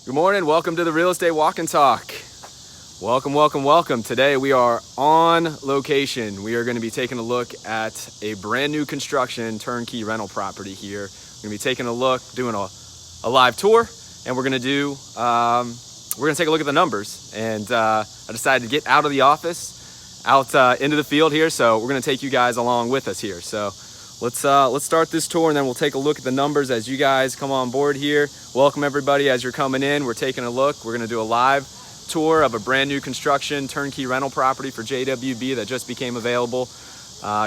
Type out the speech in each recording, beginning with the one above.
Good morning, welcome to the Real Estate Walk and Talk. Welcome. Today we are on location. We are going to be taking a look at a brand new construction turnkey rental property here. We're going to be taking a look, doing a live tour, and we're going to take a look at the numbers. And I decided to get out of the office, out into the field here, so we're going to take you guys along with us here. So let's start this tour, and then we'll take a look at the numbers as you guys come on board here. Welcome everybody as you're coming in. We're taking a look. We're going to do a live tour of a brand new construction turnkey rental property for JWB that just became available.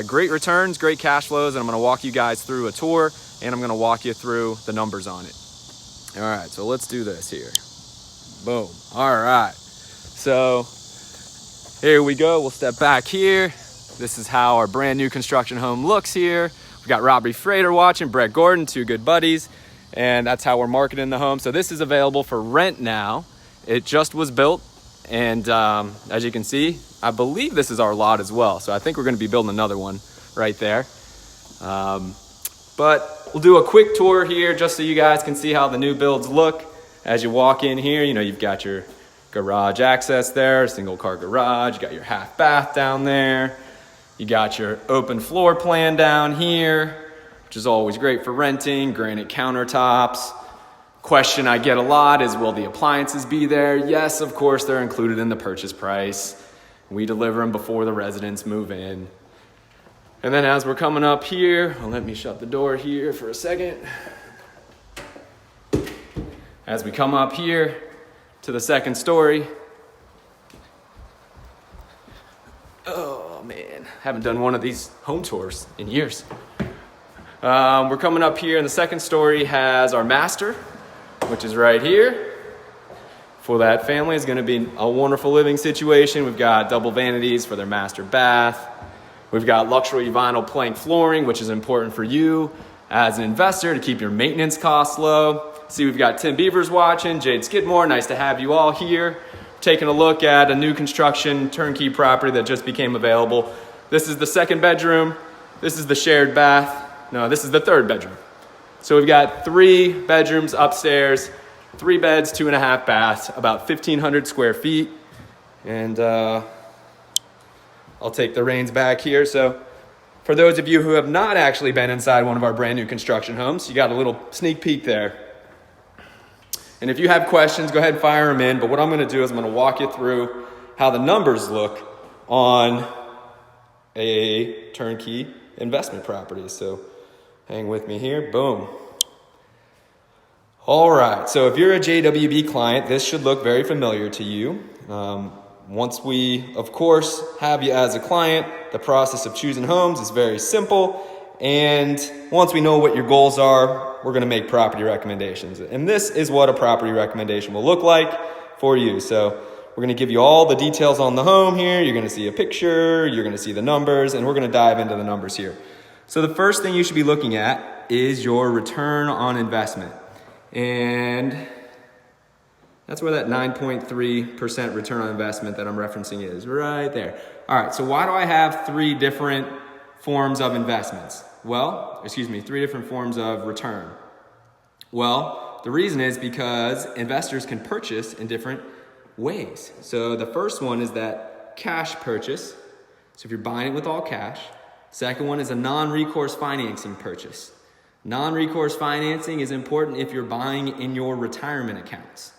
Great returns, great cash flows, and I'm going to walk you guys through a tour, and I'm going to walk you through the numbers on it. All right, so let's do this here. Boom. All right. So here we go. We'll step back here. This is how our brand new construction home looks here. We've got Robbie Frater watching, Brett Gordon, two good buddies, and that's how we're marketing the home. So this is available for rent now. It just was built, and as you can see, I believe this is our lot as well. So I think we're going to be building another one right there. But we'll do a quick tour here just so you guys can see how the new builds look. As you walk in here, you know, you've got your garage access there, single car garage. You got your half bath down there. You got your open floor plan down here, which is always great for renting, granite countertops. Question I get a lot is, will the appliances be there? Yes, of course, they're included in the purchase price. We deliver them before the residents move in. And then as we're coming up here, let me shut the door here for a second. As we come up here to the second story, oh man, haven't done one of these home tours in years. We're coming up here, and the second story has our master, which is right here. For that family, it's going to be a wonderful living situation. We've got double vanities for their master bath. We've got luxury vinyl plank flooring, which is important for you as an investor to keep your maintenance costs low. See, we've got Tim Beavers watching, Jade Skidmore. Nice to have you all here. Taking a look at a new construction turnkey property that just became available. This is the second bedroom. This is the shared bath. No, this is the third bedroom. So we've got 3 bedrooms upstairs, 3 beds, 2.5 baths, about 1,500 square feet. And I'll take the reins back here. So for those of you who have not actually been inside one of our brand new construction homes, you got a little sneak peek there. And if you have questions, go ahead and fire them in. But what I'm going to do is I'm going to walk you through how the numbers look on a turnkey investment property. So hang with me here. Boom. All right. So if you're a JWB client, this should look very familiar to you. Once we, of course, have you as a client, the process of choosing homes is very simple. And once we know what your goals are, we're going to make property recommendations. And this is what a property recommendation will look like for you. So we're going to give you all the details on the home here. You're going to see a picture, you're going to see the numbers, and we're going to dive into the numbers here. So the first thing you should be looking at is your return on investment. And that's where that 9.3% return on investment that I'm referencing is, right there. All right, so why do I have 3 different forms of investments? Well, 3 different forms of return. Well, the reason is because investors can purchase in different ways. So the first one is that cash purchase. So if you're buying it with all cash. Second one is a non-recourse financing purchase. Non-recourse financing is important if you're buying in your retirement accounts,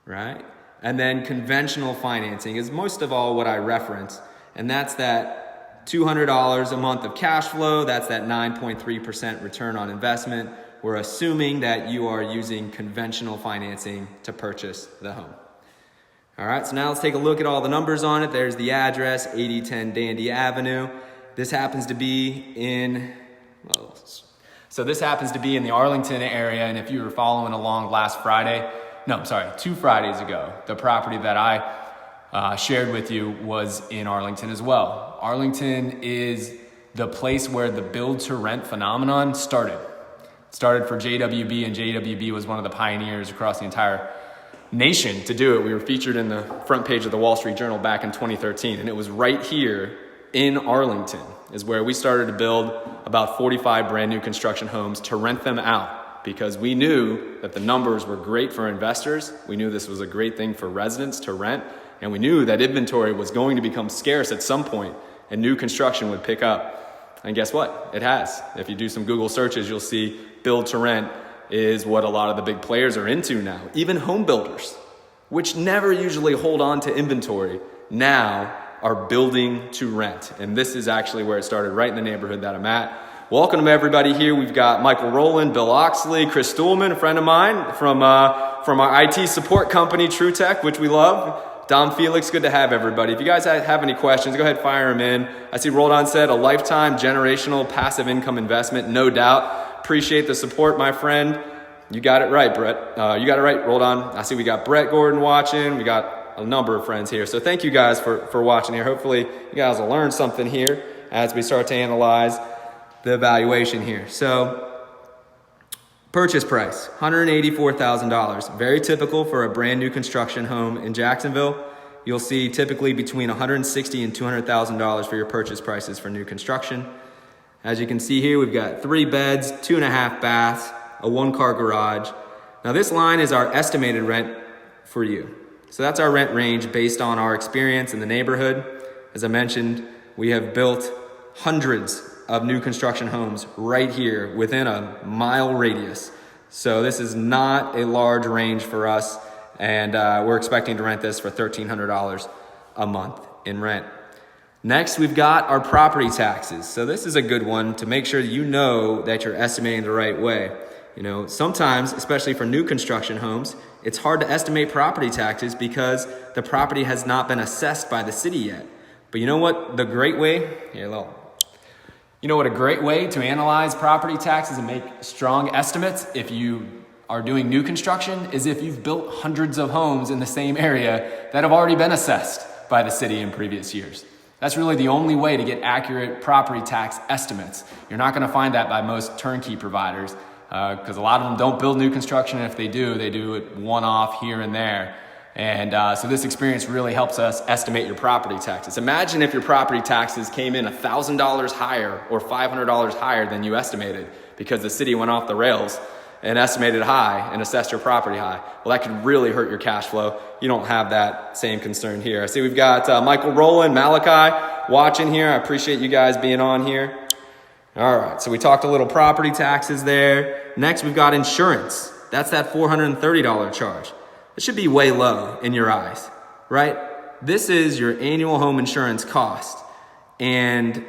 right? And then conventional financing is most of all what I reference, and that's that $200 a month of cash flow. That's that 9.3% return on investment. We're assuming that you are using conventional financing to purchase the home. All right, so now let's take a look at all the numbers on it. There's the address, 8010 Dandy Avenue. This happens to be in, this happens to be in the Arlington area. And if you were following along two Fridays ago, the property that I shared with you was in Arlington as well. Arlington is the place where the build to rent phenomenon started. It started for JWB, and JWB was one of the pioneers across the entire nation to do it. We were featured in the front page of the Wall Street Journal back in 2013, and it was right here in Arlington is where we started to build about 45 brand new construction homes to rent them out because we knew that the numbers were great for investors. We knew this was a great thing for residents to rent. And we knew that inventory was going to become scarce at some point and new construction would pick up. And guess what? It has. If you do some Google searches, you'll see build to rent is what a lot of the big players are into now. Even home builders, which never usually hold on to inventory, now are building to rent. And this is actually where it started, right in the neighborhood that I'm at. Welcome everybody here. We've got Michael Rowland, Bill Oxley, Chris Stuhlman, a friend of mine from our IT support company, True Tech, which we love. Dom Felix, good to have everybody. If you guys have any questions, go ahead, fire them in. I see Roldan said a lifetime generational passive income investment, no doubt. Appreciate the support, my friend. You got it right, Brett. You got it right, Roldan. I see we got Brett Gordon watching. We got a number of friends here. So thank you guys for watching here. Hopefully you guys will learn something here as we start to analyze the evaluation here. So purchase price, $184,000. Very typical for a brand new construction home in Jacksonville. You'll see typically between $160,000 and $200,000 for your purchase prices for new construction. As you can see here, we've got 3 beds, 2.5 baths, a 1-car garage. Now this line is our estimated rent for you. So that's our rent range based on our experience in the neighborhood. As I mentioned, we have built hundreds of new construction homes right here within a mile radius. So this is not a large range for us, and we're expecting to rent this for $1,300 a month in rent. Next, we've got our property taxes. So this is a good one to make sure that you know that you're estimating the right way. You know, sometimes, especially for new construction homes, it's hard to estimate property taxes because the property has not been assessed by the city yet. But you know what the great way? You know what a great way to analyze property taxes and make strong estimates if you are doing new construction is if you've built hundreds of homes in the same area that have already been assessed by the city in previous years. That's really the only way to get accurate property tax estimates. You're not going to find that by most turnkey providers because a lot of them don't build new construction. And if they do it one-off here and there. And so this experience really helps us estimate your property taxes. Imagine if your property taxes came in $1,000 higher or $500 higher than you estimated because the city went off the rails and estimated high and assessed your property high. Well, that could really hurt your cash flow. You don't have that same concern here. I see we've got Michael Rowland, Malachi watching here. I appreciate you guys being on here. All right, so we talked a little property taxes there. Next, we've got insurance. That's that $430 charge. It should be way low in your eyes, right? This is your annual home insurance cost. And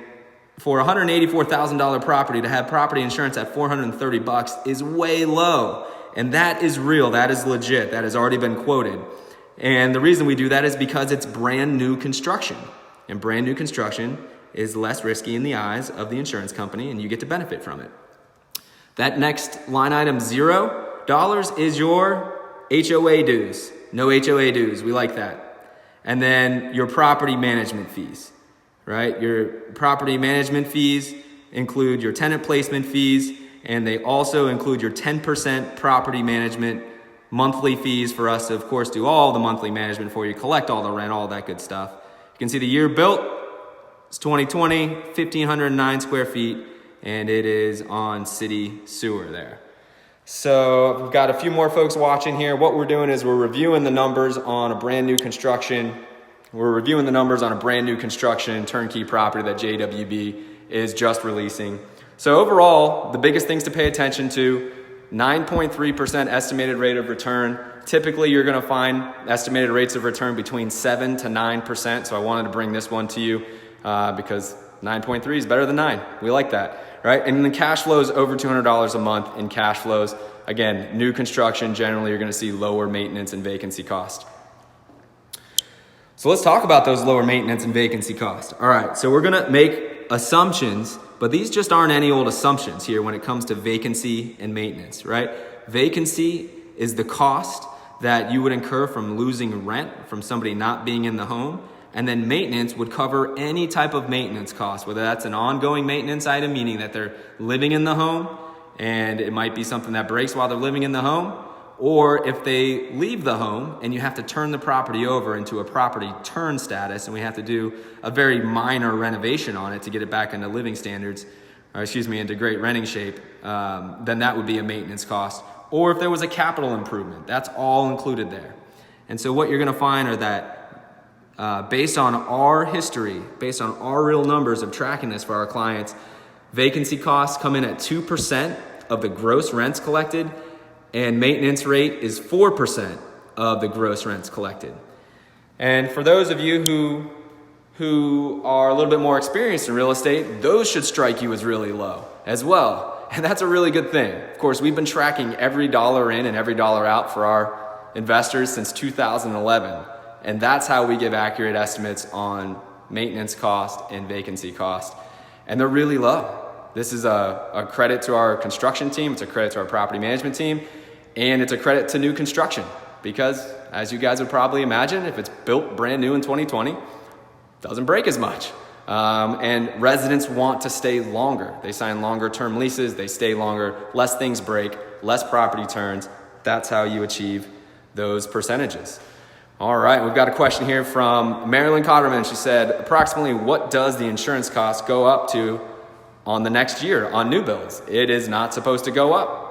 for a $184,000 property to have property insurance at $430 is way low. And that is real, that is legit, that has already been quoted. And the reason we do that is because it's brand new construction. And brand new construction is less risky in the eyes of the insurance company and you get to benefit from it. That next line item, $0, is your HOA dues. No HOA dues, we like that. And then your property management fees, right? Your property management fees include your tenant placement fees, and they also include your 10% property management monthly fees for us to, of course, do all the monthly management for you, collect all the rent, all that good stuff. You can see the year built, it's 2020, 1,509 square feet, and it is on city sewer there. So we've got a few more folks watching here. What we're doing is we're reviewing the numbers on a brand new construction. We're reviewing the numbers on a brand new construction turnkey property that JWB is just releasing. So overall, the biggest things to pay attention to, 9.3% estimated rate of return. Typically, you're going to find estimated rates of return between 7 to 9%. So I wanted to bring this one to you because 9.3 is better than 9. We like that. Right? And the cash flows over $200 a month in cash flows. Again, new construction, generally you're going to see lower maintenance and vacancy cost. So let's talk about those lower maintenance and vacancy costs. All right, so we're going to make assumptions, but these just aren't any old assumptions here when it comes to vacancy and maintenance, right? Vacancy is the cost that you would incur from losing rent from somebody not being in the home. And then maintenance would cover any type of maintenance cost, whether that's an ongoing maintenance item, meaning that they're living in the home and it might be something that breaks while they're living in the home, or if they leave the home and you have to turn the property over into a property turn status and we have to do a very minor renovation on it to get it back into living standards, into great renting shape, then that would be a maintenance cost. Or if there was a capital improvement, that's all included there. And so what you're gonna find are that based on our history, based on our real numbers of tracking this for our clients, vacancy costs come in at 2% of the gross rents collected, and maintenance rate is 4% of the gross rents collected. And for those of you who are a little bit more experienced in real estate, those should strike you as really low as well. And that's a really good thing. Of course, we've been tracking every dollar in and every dollar out for our investors since 2011. And that's how we give accurate estimates on maintenance cost and vacancy cost. And they're really low. This is a credit to our construction team, it's a credit to our property management team, and it's a credit to new construction. Because as you guys would probably imagine, if it's built brand new in 2020, it doesn't break as much. And residents want to stay longer. They sign longer term leases, they stay longer, less things break, less property turns. That's how you achieve those percentages. All right, we've got a question here from Marilyn Cotterman. She said, approximately what does the insurance cost go up to on the next year on new builds? It is not supposed to go up.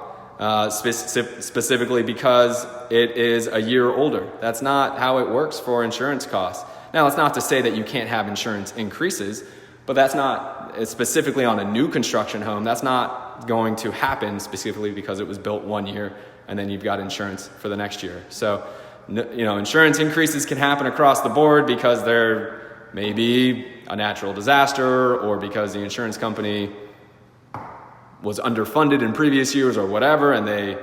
Specifically because it is a year older. That's not how it works for insurance costs. Now, it's not to say that you can't have insurance increases, but that's not, specifically on a new construction home, that's not going to happen specifically because it was built 1 year and then you've got insurance for the next year. So, insurance increases can happen across the board because there may be a natural disaster or because the insurance company was underfunded in previous years or whatever, and they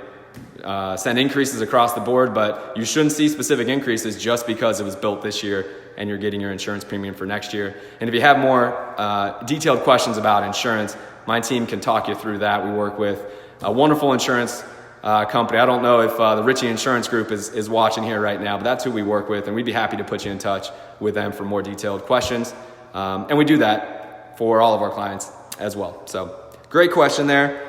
send increases across the board, but you shouldn't see specific increases just because it was built this year and you're getting your insurance premium for next year. And if you have more detailed questions about insurance, my team can talk you through that. We work with a wonderful insurance company. I don't know if the Ritchie Insurance Group is watching here right now, but that's who we work with, and we'd be happy to put you in touch with them for more detailed questions. And we do that for all of our clients as well. So great question there.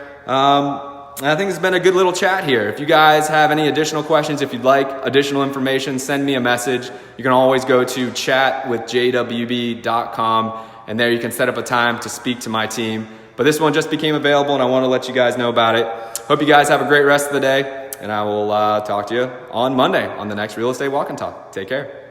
I think it's been a good little chat here. If you guys have any additional questions, if you'd like additional information, send me a message. You can always go to chatwithjwb.com, and there you can set up a time to speak to my team. But this one just became available, and I want to let you guys know about it. Hope you guys have a great rest of the day, and I will talk to you on Monday on the next Real Estate Walk and Talk. Take care.